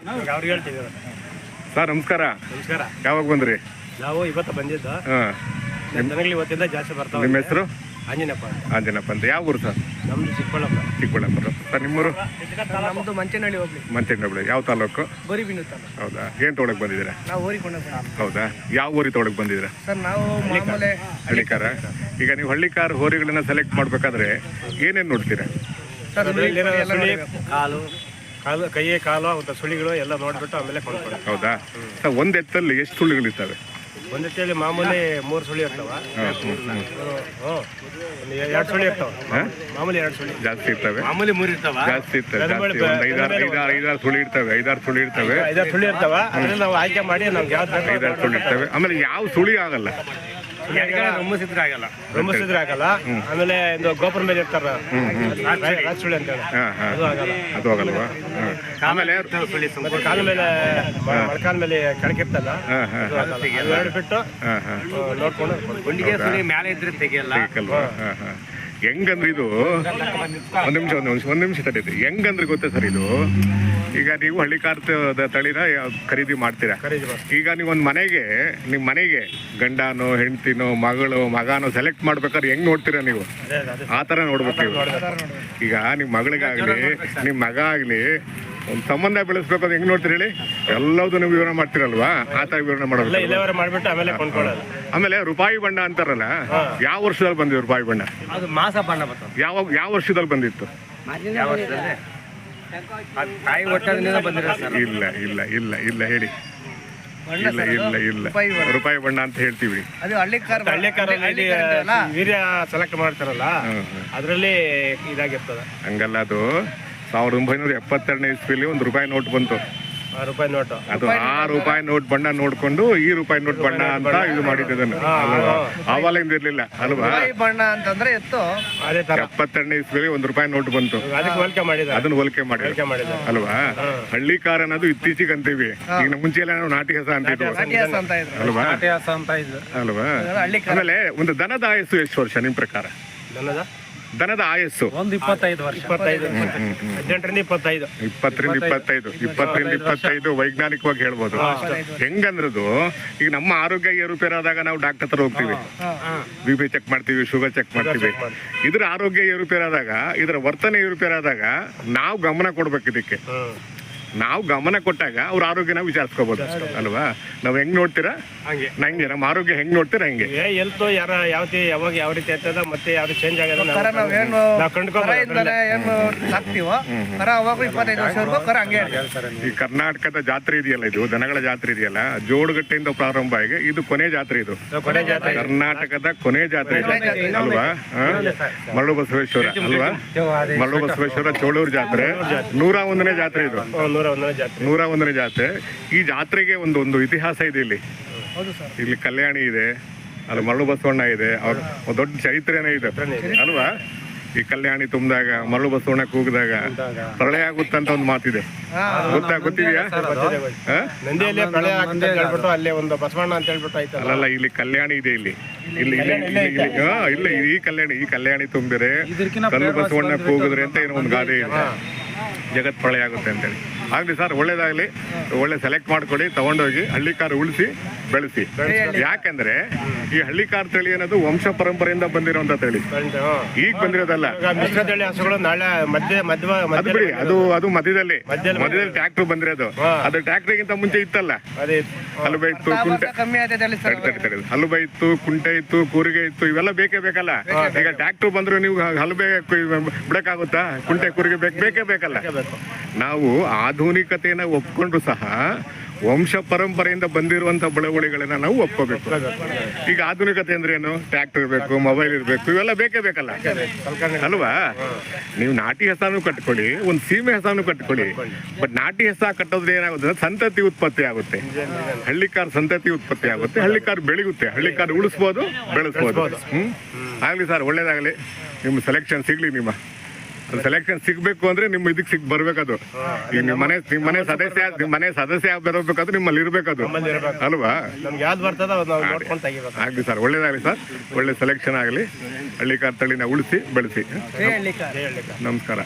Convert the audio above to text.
ಅವ್ರಿಗೆ ಹೇಳ್ತಿದ್ದೀರ ಸರ್ ನಮಸ್ಕಾರ. ನಮಸ್ಕಾರ. ಯಾವಾಗ ಬಂದ್ರಿ? ನಾವು ಇವತ್ತು ಬಂದಿದ್ದು. ಜನಗಳು ಇವತ್ತಿಂದ ಜಾಸ್ತಿ ಬರ್ತಾವೆ. ನಿಮ್ಮ ಹೆಸರು? ಆಂಜನಪ್ಪ. ಆಂಜನಪ್ಪ ಅಂತ. ಯಾವ ಊರು ಸರ್? ನಮ್ದು ಚಿಕ್ಕಬಳ್ಳಾಪುರ. ಚಿಕ್ಕಬಳ್ಳಾಪುರ. ಸರ್ ನಿಮ್ಮೂರು? ನಮ್ಮದು ಮಂಚನಹಳ್ಳಿ ಹೋಗ್ಲಿ. ಮಂಚನಹಳ್ಳಿ. ಯಾವ ತಾಲೂಕು? ಗೋರಿಬಿನ್ನೂರು ತಾಲೂಕು. ಹೌದಾ? ಏನು ತೊಗೊಳಕ್ ಬಂದಿದ್ದೀರಾ? ನಾವು ಊರಿಗೆ ಹೌದಾ? ಯಾವ ಊರಿಗೆ ತೊಗೊಳಕ್ ಬಂದಿದ್ದೀರಾ? ಸರ್ ನಾವು ಮಾಮೂಲೆ ಹಳ್ಳಿಕಾರ. ಈಗ ನೀವು ಹಳ್ಳಿಕಾರ ಹೋರಿಗಳನ್ನ ಸೆಲೆಕ್ಟ್ ಮಾಡ್ಬೇಕಾದ್ರೆ ಏನೇನು ನೋಡ್ತೀರಾ? ಸರ್ ಕಾಲು ಕಾಲು ಕೈ ಕಾಲು ಮತ್ತು ಸುಳಿಗಳು ಎಲ್ಲ ನೋಡ್ಬಿಟ್ಟು ಆಮೇಲೆ ಕೊಂಡ್ಕೊಳ್ಳಿ. ಹೌದಾ? ಸರ್ ಒಂದು ಎತ್ತಲ್ಲಿ ಎಷ್ಟು ಸುಳಿಗಳಿರ್ತವೆ? ಒಂದು ಎತ್ತಲ್ಲಿ ಮಾಮೂಲಿ 3 ಸುಳಿ ಇರ್ತಾವ. 2 ಸುಳಿ ಇರ್ತಾವ. ಮಾಮೂಲಿ 2 ಸುಳಿ ಜಾಸ್ತಿ ಇರ್ತವೆ. ಮಾಮೂಲಿ 3 ಇರ್ತಾವ. ಜಾಸ್ತಿ ಇರ್ತವೆ. ಐದಾರು ಸುಳಿ ಇರ್ತವೆ. 5-6 ಸುಳಿ ಇರ್ತವೆ. 5-6 ಸುಳಿ ಇರ್ತಾವ. ಅದ್ರಲ್ಲಿ ನಾವು ಆಯ್ಕೆ ಮಾಡಿ ನಮ್ಗೆ ಯಾವ್ದು 5-6 ಸುಳಿ ಇರ್ತವೆ. ಆಮೇಲೆ ಯಾವ ಸುಳಿ ಆಗಲ್ಲ? ರೊಮ್ಮಿಸಿದ್ರೆ ಆಗಲ್ಲ. ಆಮೇಲೆ ಒಂದು ಗೋಪುರ ಮೇಲೆ ಇರ್ತಾರ ರಾಜಸುಳಿ ಅಂತ ಅದು ಆಗಲ್ವಾ? ಆಮೇಲೆ ಕಾಲ ಮೇಲೆ ಮೊಳಕಾಲ ಮೇಲೆ ಕೆಳಗಿರ್ತಲ್ಲ ಎರಡು ಬಿಟ್ಟು ನೋಡ್ಕೊಂಡು ಗುಂಡಿಗೆ ಸುಳಿ ಮೇಲೆ ಇದ್ರೆ ತೆಗಿಯಲ್ಲ. ಹೆಂಗಂದ್ರೆ ಇದು ಒಂದ್ ನಿಮಿಷ ತಡೀರಿ. ಹೆಂಗಂದ್ರೆ ಗೊತ್ತಾ ಸರ್, ಇದು ಈಗ ನೀವು ಹಳ್ಳಿಕಾರದ ತಳಿನ ಖರೀದಿ ಮಾಡ್ತೀರಾ. ಈಗ ನೀವೊಂದು ನಿಮ್ಮ ಮನೆಗೆ ಗಂಡನೋ ಹೆಂಡತಿನೋ ಮಗನೋ ಸೆಲೆಕ್ಟ್ ಮಾಡ್ಬೇಕಾದ್ರೆ ಹೆಂಗ್ ನೋಡ್ತೀರಾ ನೀವು? ಆ ಥರ ನೋಡ್ಬೇಕು ನೀವು. ಈಗ ನಿಮ್ಮ ಮಗಳಿಗಾಗ್ಲಿ ನಿಮ್ಮ ಮಗ ಆಗ್ಲಿ ಒಂದು ಸಂಬಂಧ ಬೆಳೆಸ್ಬೇಕು ಅದು ಹೆಂಗ್ ನೋಡ್ತೀರಿ ಹೇಳಿ? ಎಲ್ಲದನ್ನು ವಿವರಣೆ ಮಾಡ್ತೀರಲ್ವಾ? ಆ ಥರ ವಿವರಣೆ ಮಾಡೋದು. ಆಮೇಲೆ ರೂಪಾಯಿ ಬಣ್ಣ ಅಂತಾರಲ್ಲ, ಯಾವ ವರ್ಷದಲ್ಲಿ ಬಂದಿದೆ ರೂಪಾಯಿ ಬಣ್ಣ? ಅದು ಮಾಸ ಬಣ್ಣ ಯಾವ ವರ್ಷದಲ್ಲಿ ಬಂದಿತ್ತು? ಇಲ್ಲ ಇಲ್ಲ ಇಲ್ಲ ಇಲ್ಲ ಹೇಳಿ. ಇಲ್ಲ ಇಲ್ಲ ಇಲ್ಲ ರೂಪಾಯಿ ಬಣ್ಣ ಅಂತ ಹೇಳ್ತೀವಿ. ವೀರ್ಯ ಸೆಲೆಕ್ಟ್ ಮಾಡ್ತಾರಲ್ಲ ಅದರಲ್ಲಿ ಇದಾಗಿರ್ತದೆ. ಹಂಗಲ್ಲ, ಅದು 1972ನೇ ಇಸ್ವಿಲಿ ಒಂದು ರೂಪಾಯಿ ನೋಟ್ ಬಂತು. ರೂಪಾಯಿ ನೋಟು ಅದು ಆ ರೂಪಾಯಿ ನೋಟ್ ಬಣ್ಣ ನೋಡ್ಕೊಂಡು ಈ ರೂಪಾಯಿ ನೋಟ್ ಬಣ್ಣ ಅಂತ ಇದು ಮಾಡಿದ್ದನ್ನು ಅಲ್ವಾ? ಆವಾಗಿಂದ ಇರ್ಲಿಲ್ಲ ಅಲ್ವಾ? ಬಣ್ಣ ಅಂತಂದ್ರೆ ಎತ್ತು ಅದೇ ತರ 72ನೇ ಇಸ್ವಿಲಿ ಒಂದು ರೂಪಾಯಿ ನೋಟ್ ಬಂತು. ಅದನ್ನ ಹೋಲಿಕೆ ಮಾಡಿ ಅಲ್ವಾ? ಹಳ್ಳಿಕಾರ ಅನ್ನೋದು ಇತ್ತೀಚೆಗೆ ಅಂತೀವಿ. ಈಗ ಮುಂಚೆ ಎಲ್ಲ ನಾವು ನಾಟಿ ಹಸ ಅಂತಿದ್ವಿ ಅಲ್ವಾ? ಅಲ್ವಾ? ಆಮೇಲೆ ಒಂದು ದನದ ಆಯಸ್ಸು ಎಷ್ಟು ವರ್ಷ ನಿಮ್ ಪ್ರಕಾರ? ದನದ ಆಯಸ್ಸು 25 ವರ್ಷ. 20-25 ವೈಜ್ಞಾನಿಕವಾಗಿ ಹೇಳ್ಬೋದು. ಹೆಂಗಂದ್ರದು ಈಗ ನಮ್ಮ ಆರೋಗ್ಯ ಏರುಪೇರಾದಾಗ ನಾವು ಡಾಕ್ಟರ್ ಹತ್ರ ಹೋಗ್ತೀವಿ, BP ಚೆಕ್ ಮಾಡ್ತೀವಿ, ಶುಗರ್ ಚೆಕ್ ಮಾಡ್ತೀವಿ. ಇದ್ರ ಆರೋಗ್ಯ ಏರುಪೇರಾದಾಗ, ಇದರ ವರ್ತನೆ ಏರುಪೇರಾದಾಗ ನಾವು ಗಮನ ಕೊಡ್ಬೇಕು. ಇದಕ್ಕೆ ನಾವು ಗಮನ ಕೊಟ್ಟಾಗ ಅವ್ರ ಆರೋಗ್ಯನ ವಿಚಾರಿಸ್ಕೋಬಹುದು ಅಲ್ವಾ? ನಾವ್ ಹೆಂಗ್ ನೋಡ್ತೀರಾ ನಂಗೆ, ನಮ್ಮ ಆರೋಗ್ಯ ಹೆಂಗ್ ನೋಡ್ತೀರಾ ಹಂಗೆ. ಎಲ್ತು ಯಾವಾಗ ಯಾವ ರೀತಿ ಆಗ್ತದ ಮತ್ತೆ ಯಾವ್ದು ಚೇಂಜ್ ಆಗದ ಈ ಕರ್ನಾಟಕದ ಜಾತ್ರೆ ಇದೆಯಲ್ಲ, ಇದು ದನಗಳ ಜಾತ್ರೆ ಇದೆಯಲ್ಲ, ಜೋಡುಗಟ್ಟೆಯಿಂದ ಪ್ರಾರಂಭ ಆಗಿ ಇದು ಕೊನೆ ಜಾತ್ರೆ. ಇದು ಕರ್ನಾಟಕದ ಕೊನೆ ಜಾತ್ರೆ ಅಲ್ವಾ? ಮರಳು ಬಸವೇಶ್ವರ ಅಲ್ವಾ? ಮರಳು ಬಸವೇಶ್ವರ ಚೋಳೂರು ಜಾತ್ರೆ 101ನೇ ಜಾತ್ರೆ. ಇದು 101ನೇ ಜಾತ್ರೆ. ಈ ಜಾತ್ರೆಗೆ ಒಂದು ಇತಿಹಾಸ ಇದೆ. ಇಲ್ಲಿ ಕಲ್ಯಾಣಿ ಇದೆ, ಅಲ್ಲಿ ಮರಳು ಬಸವಣ್ಣ ಇದೆ, ಅವ್ರ ದೊಡ್ಡ ಚೈತ್ರ್ಯನೇ ಇದೆ ಅಲ್ವಾ? ಈ ಕಲ್ಯಾಣಿ ತುಂಬಿದಾಗ, ಮರಳು ಬಸವಣ್ಣ ಕೂಗಿದಾಗ ಪ್ರಳಯ ಆಗುತ್ತಂತ ಒಂದು ಮಾತಿದೆ. ಗೊತ್ತಿದೆಯಾ? ಅಲ್ಲಲ್ಲ, ಇಲ್ಲಿ ಕಲ್ಯಾಣಿ ಇದೆ. ಇಲ್ಲ ಈ ಕಲ್ಯಾಣಿ ತುಂಬಿದ್ರೆ ಕಲ್ಲು ಬಸವಣ್ಣ ಕೂಗಿದ್ರೆ ಅಂತ ಏನೋ ಒಂದು ಗಾದೆ ಇದೆ. ಜಗತ್ ಪ್ರಳಯ ಆಗುತ್ತೆ ಅಂತೇಳಿ. ಆಗಲಿ ಸರ್, ಒಳ್ಳೇದಾಗಲಿ. ಒಳ್ಳೆ ಸೆಲೆಕ್ಟ್ ಮಾಡ್ಕೊಡಿ, ತಗೊಂಡೋಗಿ ಹಳ್ಳಿಕಾರ ಉಳಿಸಿ ಬೆಳೆಸಿ. ಯಾಕಂದ್ರೆ ಈ ಹಳ್ಳಿಕಾರ ತಳಿ ಅನ್ನೋದು ವಂಶ ಪರಂಪರೆಯಿಂದ ಬಂದಿರುವಂತ ತಳಿ, ಈಗ ಬಂದಿರೋದಲ್ಲ. ಅದು ಮಧ್ಯದಲ್ಲಿ ಟ್ರ್ಯಾಕ್ಟರ್ ಬಂದಿರೋದು. ಅದು ಟ್ರ್ಯಾಕ್ಟರ್ಗಿಂತ ಮುಂಚೆ ಇತ್ತಲ್ಲ, ಹಲುಬೆ ಇತ್ತು, ಹಲುಬೆ ಇತ್ತು, ಕುಂಟೆ ಇತ್ತು, ಕೂರಿಗೆ ಇತ್ತು, ಇವೆಲ್ಲ ಬೇಕೇ ಬೇಕಲ್ಲ. ಈಗ ಟ್ರ್ಯಾಕ್ಟರ್ ಬಂದ್ರು ನೀವು ಹಲುಬೆ ಬಿಡಕ್ಕಾಗುತ್ತಾ? ಕುಂಟೆ ಕೂರಿಗೆ ಬೇಕೇ ಬೇಕಲ್ಲ. ನಾವು ಆಧುನಿಕತೆಯನ್ನ ಒಪ್ಕೊಂಡ್ರು ಸಹ ವಂಶ ಪರಂಪರೆಯಿಂದ ಬಂದಿರುವಂತ ಬೆಳವಣಿಗೆಗಳನ್ನ ನಾವು ಒಪ್ಕೋಬೇಕು. ಈಗ ಆಧುನಿಕತೆ ಅಂದ್ರೆ ಏನು? ಟ್ರ್ಯಾಕ್ಟರ್ ಇರಬೇಕು, ಮೊಬೈಲ್ ಇರಬೇಕು, ಇವೆಲ್ಲ ಬೇಕೇ ಬೇಕಲ್ಲ ಅಲ್ವಾ? ನೀವು ನಾಟಿ ಹೆಸರನ್ನು ಕಟ್ಕೊಳ್ಳಿ, ಒಂದು ಸೀಮೆ ಹೆಸರನ್ನು ಕಟ್ಕೊಳ್ಳಿ. ಬಟ್ ನಾಟಿ ಹೆಸರು ಕಟ್ಟೋದ್ರೆ ಏನಾಗುತ್ತೆ? ಸಂತತಿ ಉತ್ಪತ್ತಿ ಆಗುತ್ತೆ, ಹಳ್ಳಿಕಾರ ಸಂತತಿ ಉತ್ಪತ್ತಿ ಆಗುತ್ತೆ, ಹಳ್ಳಿಕಾರ ಬೆಳೆಯುತ್ತೆ, ಹಳ್ಳಿಕಾರ ಉಳಿಸ್ಬೋದು, ಬೆಳೆಸ್ಬೋದು. ಆಗ್ಲಿ ಸರ್, ಒಳ್ಳೇದಾಗಲಿ. ನಿಮ್ಮ ಸೆಲೆಕ್ಷನ್ ಸಿಗ್ಲಿ. ನಿಮ್ಮ ಸೆಲೆಕ್ಷನ್ ಸಿಗ್ಬೇಕು ಅಂದ್ರೆ ನಿಮ್ಮ ಇದಕ್ಕೆ ಬರ್ಬೇಕದು. ಈಗ ನಿಮ್ಮ ಮನೆ ಸದಸ್ಯ ಬರಬೇಕಾದ್ರೆ ನಿಮ್ಮಲ್ಲಿ ಇರ್ಬೇಕದು ಅಲ್ವಾ? ಆಗ್ಲಿ ಸರ್, ಒಳ್ಳೇದಾಗಲಿ ಸರ್. ಒಳ್ಳೆ ಸೆಲೆಕ್ಷನ್ ಆಗಲಿ. ಹಳ್ಳಿಕಾರ ತಳಿನ ಉಳಿಸಿ ಬೆಳೆಸಿ. ನಮಸ್ಕಾರ.